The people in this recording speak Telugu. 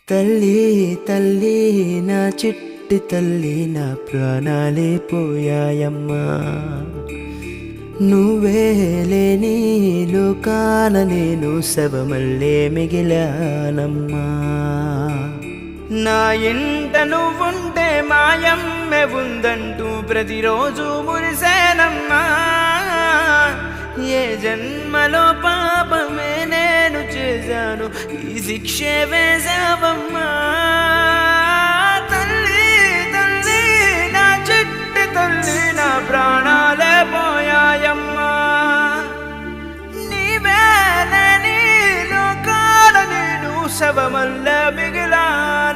తల్లి తల్లి నా చిట్టి తల్లి నా ప్రాణాలే పోయాయమ్మా నువ్వే లేని లోకాన నేను శవమల్లే మిగిలానమ్మా నా ఇంట నువ్వుంటే మాయమ్మె ఉందంటూ ప్రతిరోజు మురిసేనమ్మా ఏ జన్మలో పాపమే నేను చేశాను ఈ శిక్షే వేశావమ్మా తల్లి తల్లి నా చిట్టి తల్లి నా ప్రాణాలే పోయాయమ్మా నీవే లేని లోకాల నేను శవమల్ల మిగిలాను